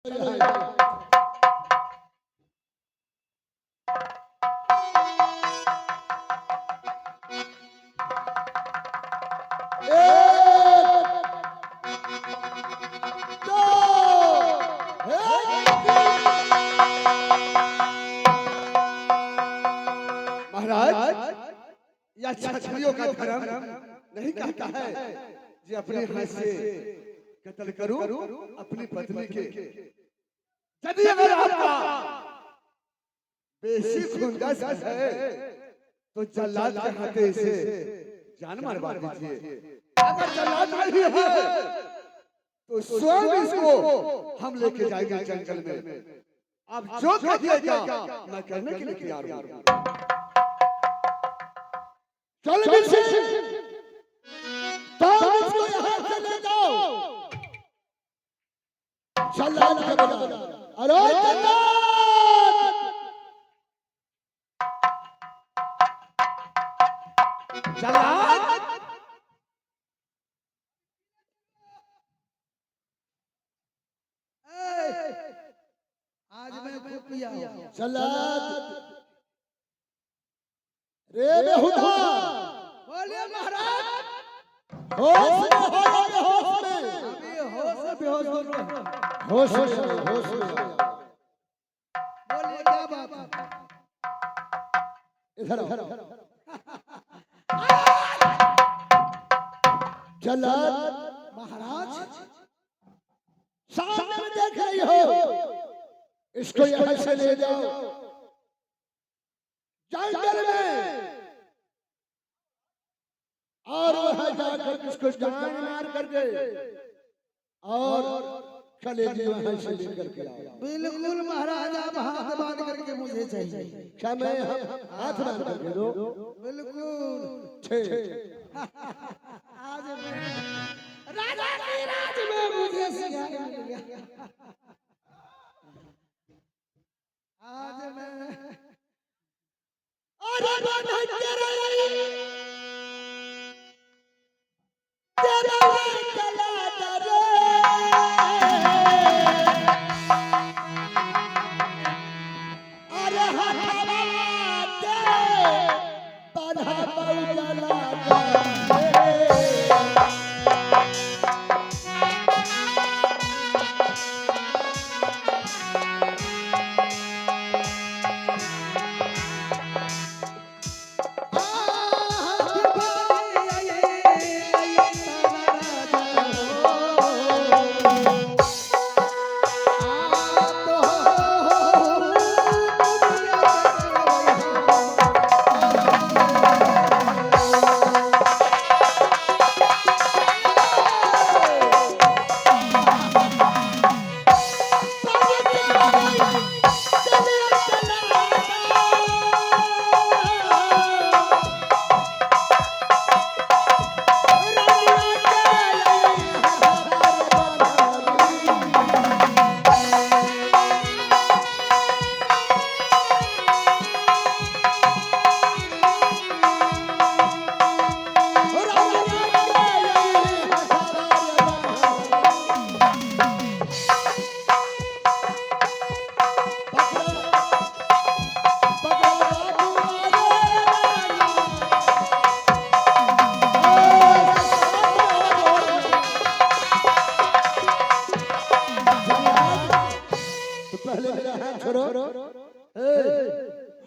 महाराज, यह छछलियों का धर्म नहीं कहता है कि अपने हाथ से कत्ल करूं अपनी पत्नी के। यदि अगर आपका बेसी खुंदस है तो जल्लाद के हाथे से जान मरवा दीजिए। अगर जल्लाद नहीं है तो स्वयं इसको हम लेके जाएंगे जंगल में। आप जो कहिएगा मैं करने के लिए तैयार हूं। चल मिर्ची, इसको यहाँ से ले जाओ। जल्लाद के बजाय, अरे जल्लाद, आज मैं खूब पिया हूं। जल्लाद रे बेहुदा, बोलिए महाराज। होश में हो, होश में। अभी होश में बेहोश हो रहा हूं। होश में, होश में। बोलिए क्या बात है? इधर आओ। जल्लाद महाराज, सामने में देख रही हो, इसको यहाँ से ले जाओ जंगल में, और वहां जाकर इसको जान मार करके और कलेजी वहां से लेकर के आओ। बिल्कुल महाराज, आप हाथ बांध करके मुझे चाहिए। क्या मैं हाथ बांध करके दो? बिल्कुल। आज मैं राजा के राज में मुझे सिंहासन मिल गया। आज मैं अरे बंधन तेरा चला दरे, अरे हथवा दे बंधा चला दरे।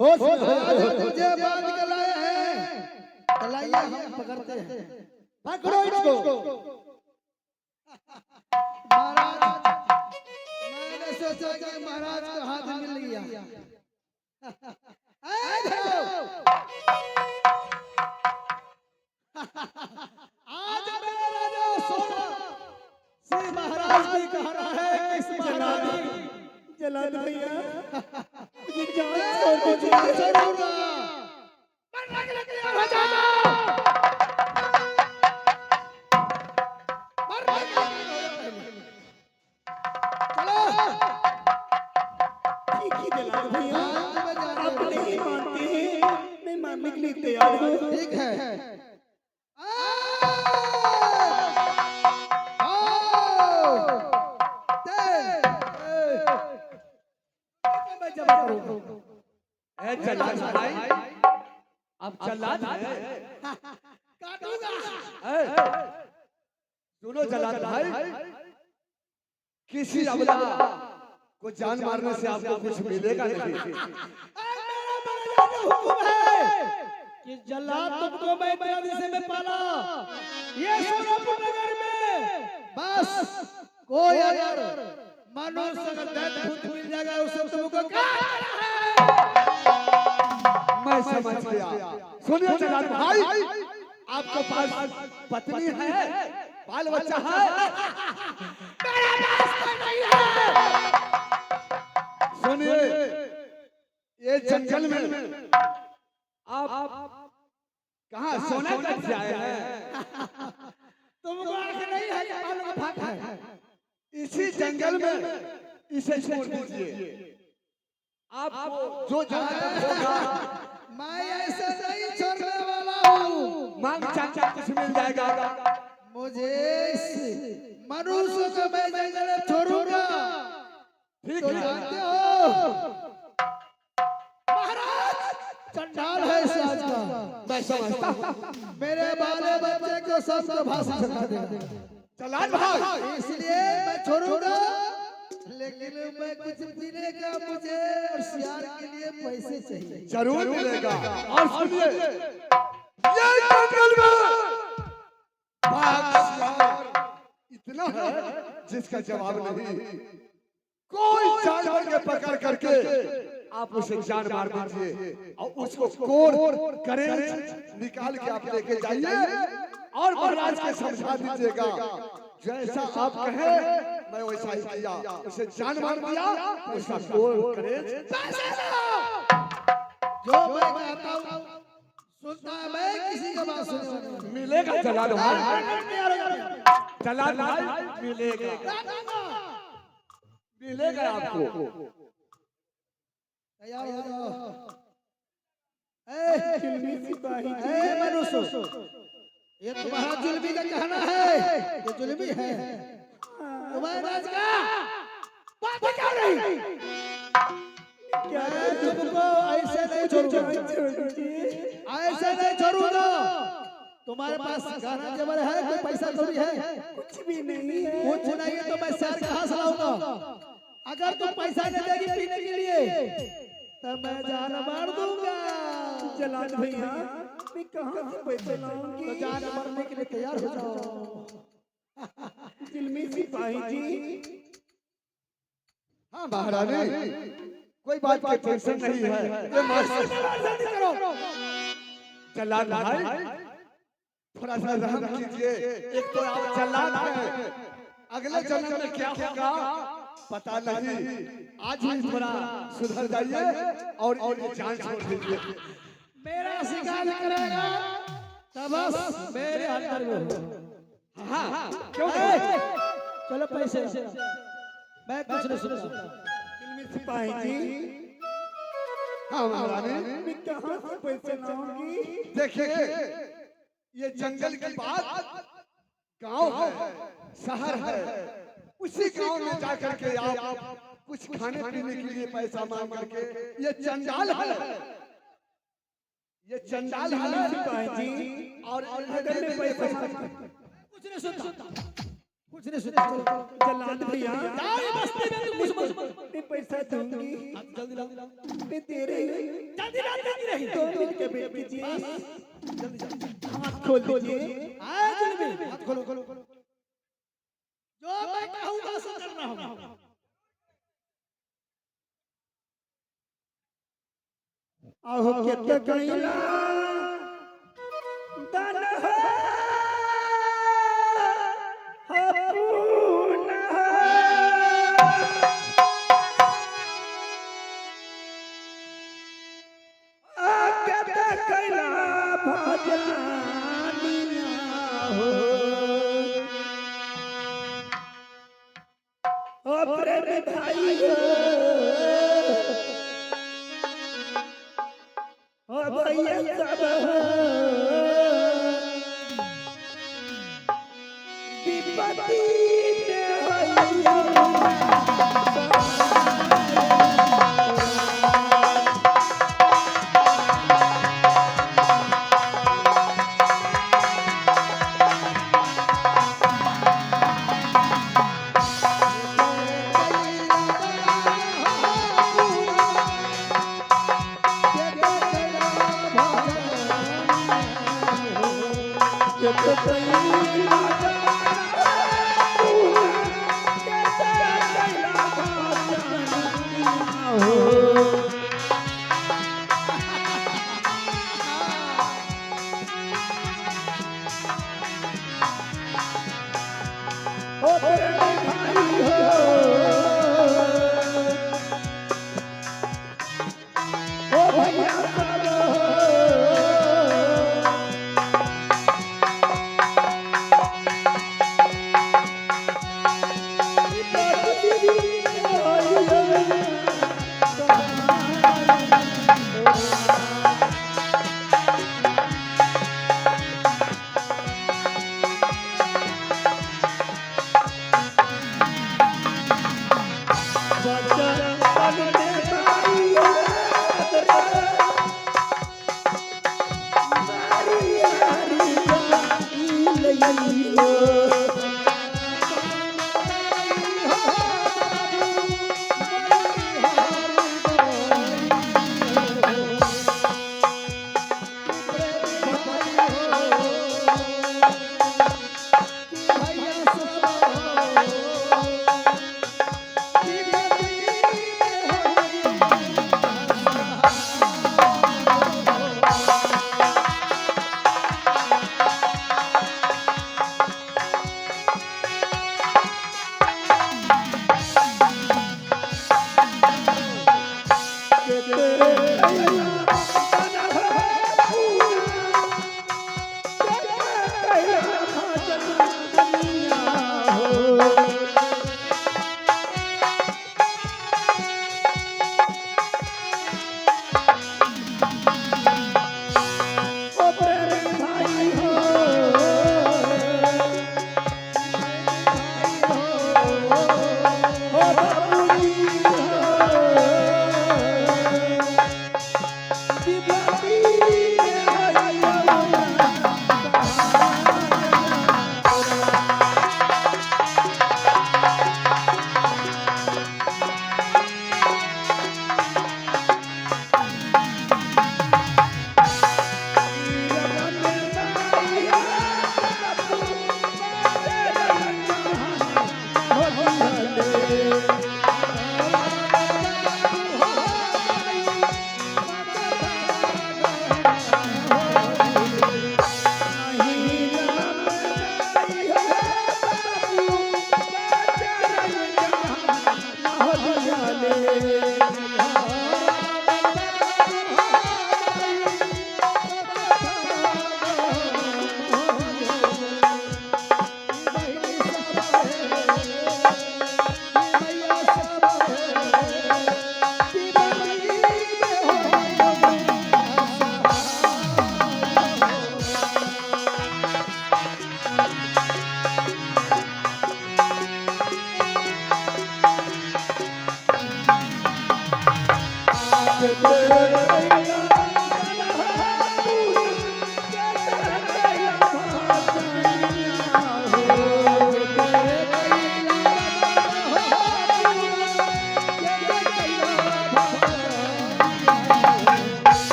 होश में मुझे बांध के लाए हैं। लाइए हम पकड़ते हैं। पकड़ो इसको। महाराज, मैंने सोचा कि महाराज को हाथ मिल गया। आज मेरा राजा सोना श्री महाराज की कहना है कि इस जल्लाद भैया मानने के लिए तैयार हो? ठीक है। क्या मैं करूंगा? ए जल्लाद भाई, अब जल्लाद है, काटूंगा। सुनो जल्लाद भाई, किसी अबला को जान मारने से आपको कुछ मिलेगा नहीं। मेरा महाराजा का हुक्म है कि जल्लाद तुमको मैं इतना दिन से मैं पाला, ये सोनापुर नगर में बस कोई अगर मनुष्य अगर दैत्य भूत मिल जाएगा उसे तुमको काट मैं समझ गया। सुनिए जल्लाद भाई, आपके पास पत्नी है, बाल बच्चा है? मेरा पास कोई नहीं है। सुनिए, ये जंगल में आप कहाँ सोना कट से आए हैं? तुमको आंख नहीं है कि बालों का फाक है? इसी जंगल में इसे छोड़ दीजिए। आपको जो जहाँ तक होगा, मैं ऐसे नहीं छोड़ने वाला हूँ। मांग चाचा कुछ मिल जाएगा। मुझे इस मनुष्य को मैं जंगल में छोड़ूंगा। ठीक तो है। जानते हो महाराज चंडाल है इस आज का। मैं समझता हूँ। मेरे बाले बच्चे को सबको फांसी चढ़ा देगा। जल्लाद भाई, इसलिए मैं छोड़ूंगा, लेकिन मैं कुछ पीने का मुझे और सियार के लिए पैसे चाहिए। जरूर मिलेगा। और सुनिए, ये जंगल में बाघ सियार इतना है जिसका जवाब नहीं। कोई जानवर के पकड़ करके आप उसे जान मार दीजिए और उसको कोर करें निकाल के आप लेके जाइए और महाराज के समझा दीजिएगा। जैसा आप कहे मैं वैसा ही किया, उसे जान मार दिया, उसका कोर करें। जो मैं कहता हूँ सुनता है, मैं किसी का बात सुनने मिलेगा जल्लाद भाई, जल्लाद भाई मिलेगा, मिलेगा आपको। तैयार हो जाओ। ए मनुष्य, ये तुम्हारा जुल्मी का कहना है, ये जुल्मी है। तुम्हारे राज का बात क्या नहीं? क्या तुमको ऐसे नहीं छोड़ूंगा, ऐसे नहीं छोड़ूंगा। तुम्हारे पास गाना जबर है, कोई पैसा कौड़ी है? कुछ भी नहीं है। कुछ नहीं है तो मैं शहर कहाँ से लाऊंगा? अगर तुम पैसा नहीं देगी पीने के लिए तब मैं जान मार दूंगा। जल्लाद भैया, मैं कहाँ से पैसे लाऊंगी? तो जान मरने के लिए तैयार हो जाओ। जुल्मी सिपाही जी। हाँ महारानी, कोई बात की टेंशन नहीं है। ये करो। जल्लाद भाई थोड़ा सा रहम कीजिए। एक तो आप जल्लाद हैं, अगले जन्म में क्या होगा पता नहीं। आज ही थोड़ा सुधर जाइए और ये जान छोड़ दीजिए। मेरा शिकार करेगा तब बस मेरे अंदर में हो। हाँ क्यों चलो पैसे मैं कुछ नहीं सुनता। जुल्मी सिपाही जी, हाँ महारानी, मैं कहाँ से पैसे लाऊंगी? देखिए ये जंगल की बात गांव है, शहर है, उसी गांव में जाकर के आप कुछ खाने पीने के लिए पैसा मांग करके, ये चंडाल है, ये चंडाल है सिपाही जी। और अगर मैं पैसा मांगता, कुछ नहीं सुनता, कुछ नहीं सुनता। जल्लाद भैया, ये बस्ती में तुम कुछ मत। मैं पैसा दूंगी, जल्दी लाओ, मैं तेरे जल्दी लाओ, जल्दी नहीं। 2 मिनट के वेट कीजिए। जल्दी जल्दी हाथ खोल दीजिए। आए जुल्मी, हाथ खोलो खोलो खोलो। जो मैं कहूँगा सो करना होगा। आहो कितना कइला दान है हपून आ कितना कइला भजनिया हो ओ प्रेम भाई हो भैया सब विपत्ति में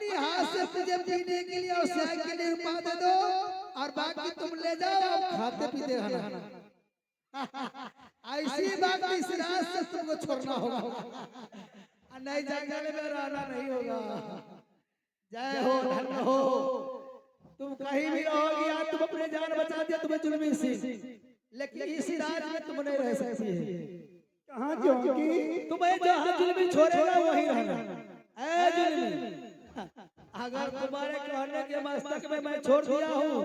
अपनी हाथ से तुझे पीने के लिए और चाय के लिए रुपया दे दो और बाकी तुम ले जाओ खाते पीते रहना। ऐसी बात इस रात से तुमको छोड़ना होगा और नहीं जंगल में रहना नहीं होगा। जय हो धन्य हो, तुम कहीं भी रहोगी आज तुम अपने जान बचा दिया तुम्हें जुल्मी सिंह, लेकिन इस राज में तुम नहीं रह सकती है। कहाँ जाओगी? तुम्हें जहाँ जुल्मी छोड़ेगा वहीं रहना। ऐ जुल्मी, अगर तुम्हारे कहने के मस्तक में मैं छोड़ दिया हूँ,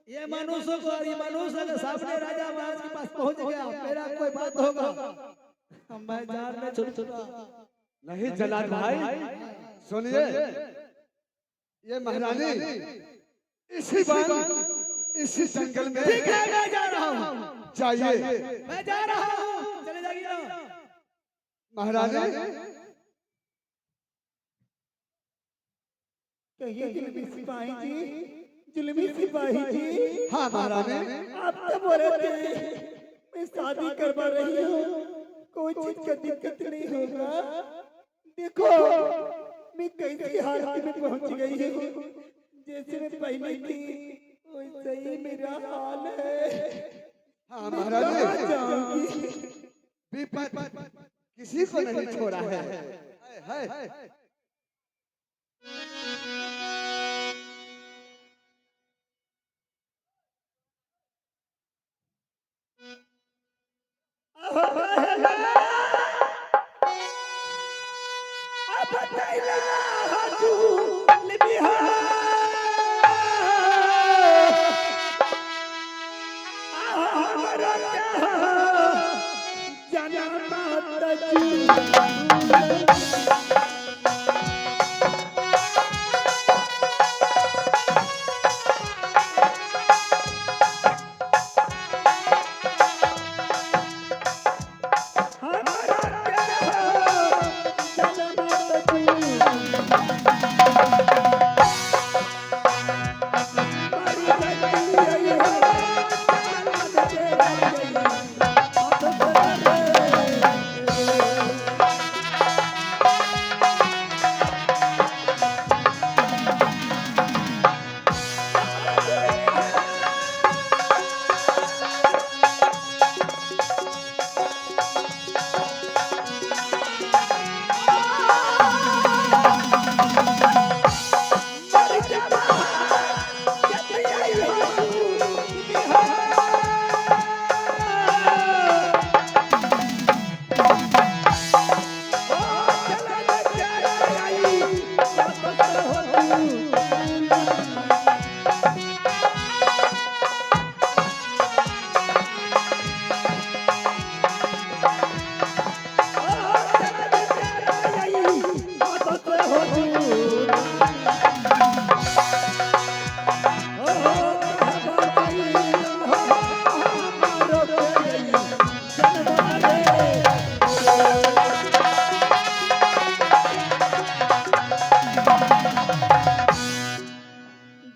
ये मनुष्य को, ये मनुष्य के सामने राजा महाराज के पास पहुंच गया, मेरा कोई बात होगा मैं जान में छोड़ चुका। नहीं जलाल भाई सुनिए, ये महारानी इसी बार इसी जंगल में। ठीक है मैं जा रहा हूँ, जाइए मैं जा रहा हूँ, चले जाइए ना महारानी। कहिए जुल्मी सिपाही जी, जुल्मी सिपाही जी। हाँ महारानी, आप तो बोले थे मैं शादी करवा रही हूँ, कोई चीज का दिक्कत नहीं होगा। देखो मैं कैसी हालत में पहुंच गई हूँ, जैसे मैं पहले थी वैसे ही मेरा हाल है। हाँ मैं महारानी, कहाँ जाऊंगी? विपत किसी को नहीं छोड़ा है।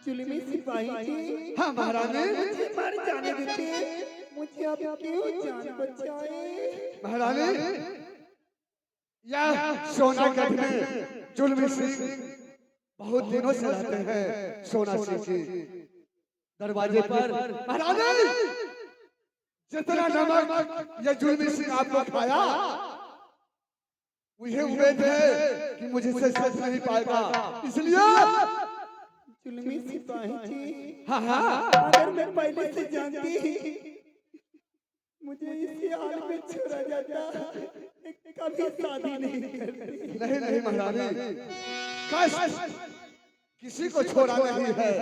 जुल्मी सिपाही जी। हाँ महारानी, मुझे मर जाने देते, मुझे आप क्यों जान बचाए? महारानी यह सोनागढ़ में जुल्मी सिंह बहुत दिनों से रहते हैं। सोना सिंह जी दरवाजे पर। महारानी जितना नमक ये जुल्मी सिंह आपको खाया, मुझे उम्मीद है कि मुझे से सच नहीं पाएगा, इसलिए जुल्मी सिपाही जी। हाँ हाँ, अगर मैं पहले से जानती मुझे इसी हाल में छोड़ा जाता, कभी शादी नहीं करती। नहीं नहीं महारानी, कष्ट किसी को छोड़ा नहीं है।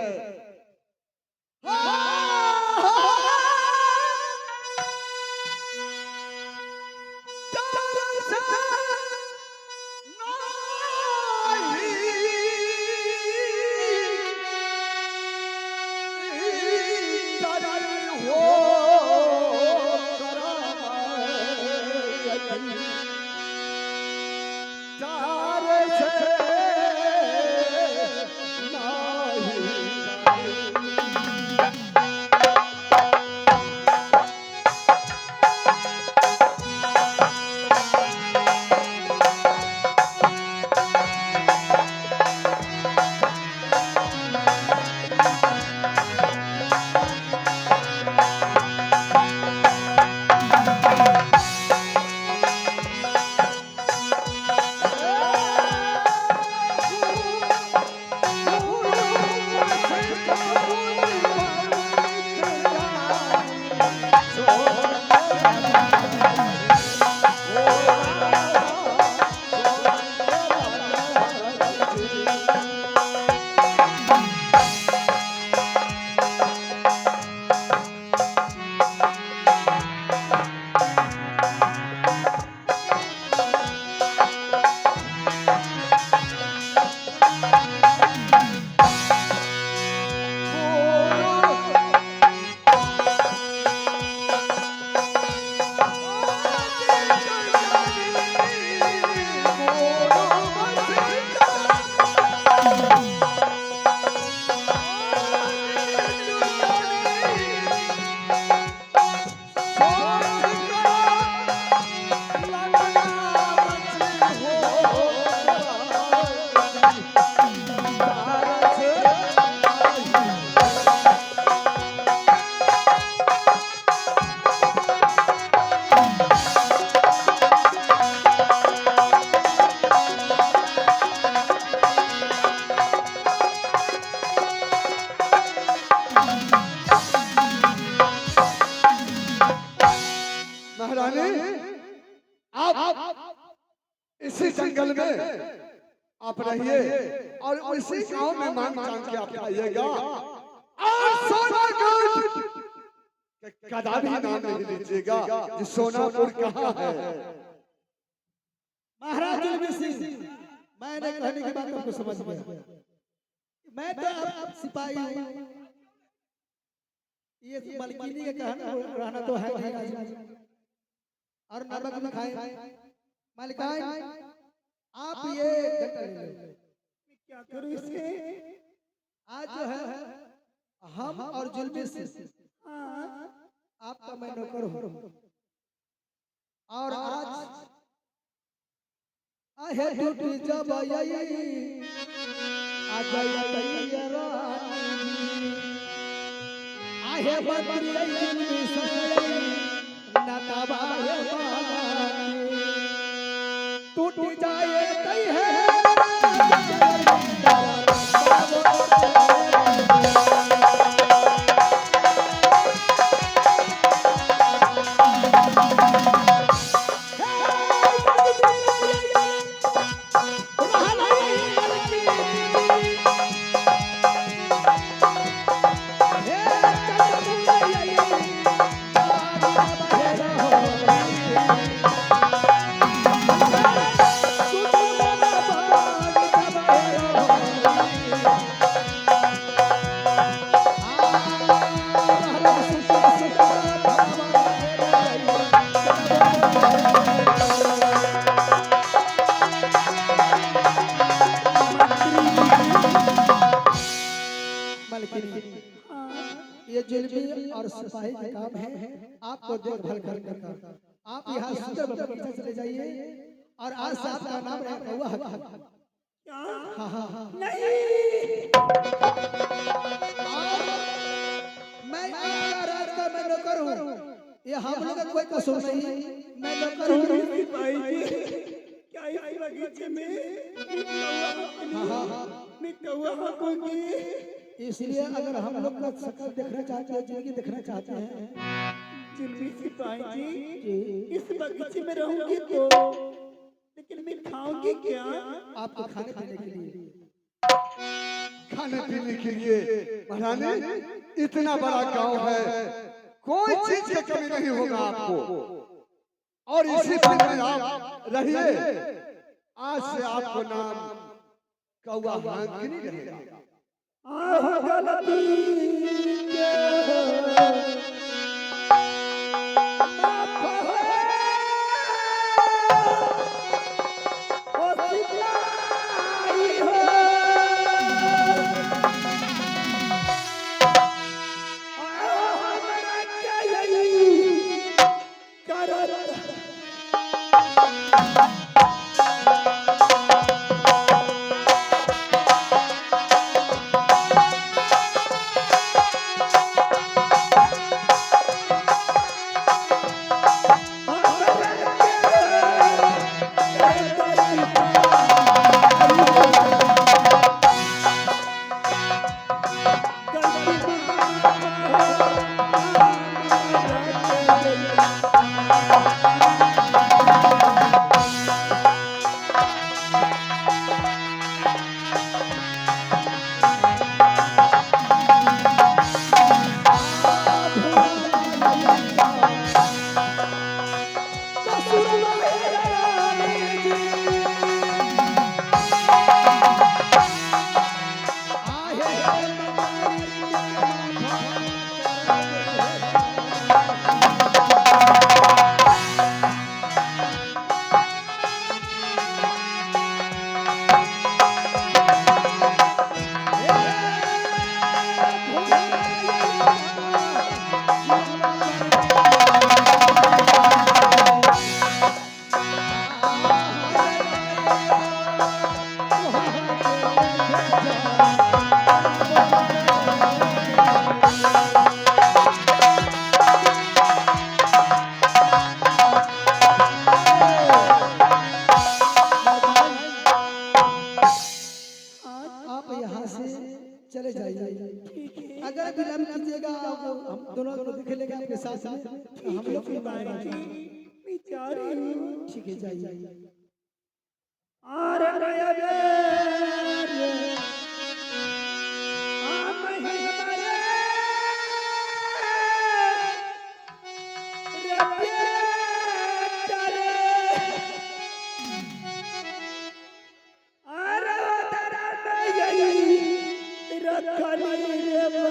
महारानी आप इसी जंगल में आप रहिए और उसी गांव में मांग चांग के आप आइएगा और सोनागढ़ कदापि नाम नहीं लीजिएगा कि सोनापुर कहाँ है। महाराज जुल्मी सिंह, मैंने कहने की बात आपको समझ गया। मैं तो अब सिपाही हूँ, ये मलकिनी के कहना रहना तो है नहीं आज, और नमक भी खाए। मलिकाइन आप ये डंडा ले लो। क्या करूं इससे? आज जो है हम और जुल्मी सिंह आपका मैं नौकर हूँ, और आज आहे टूटी जब आई आ जाई तैयारानी, आहे बदरी जुल्मी ससुराई ना तबाहे बानी, टूटी जाए तई है ये जुल्मी और सिपाही का काम है आपको देखभाल करने का। आप यहाँ सुंदर बगीचा चले जाइए और आज से आपका नाम रहेगा हक। हाँ हाँ हाँ नहीं, मैं आपका राज का मैं नौकर हूँ, ये हम लोग का कोई कसूर नहीं, मैं नौकर हूँ। सिपाही जी, क्या इस बगीचे में मैं कौवा हकूंगी? इसलिए अगर हम लोग का शक्ल देखना चाहते हैं, जिंदगी देखना चाहते हैं, जुल्मी सिपाही जी, इस बगीचे में रहूंगी तो, लेकिन मैं खाऊंगी क्या? आपको खाने पीने के लिए, खाने पीने के लिए महारानी इतना बड़ा गांव है, कोई चीज की कमी नहीं होगा आपको, और इसी पर में आप रहिए। आज से आपको नाम कौवा हांकनी रहेगा। गलती यहाँ से चले जाइए। अगर विलम्ब कीजिएगा हम दोनों को दिख लेगा आपके साथ में, तो हम लोग की बात मैं जा रही हूँ। ठीक है जाइए। अरे नया बेर आम ही हमारे रब्बिया रे अरे तेरा नहीं रखनी रे बा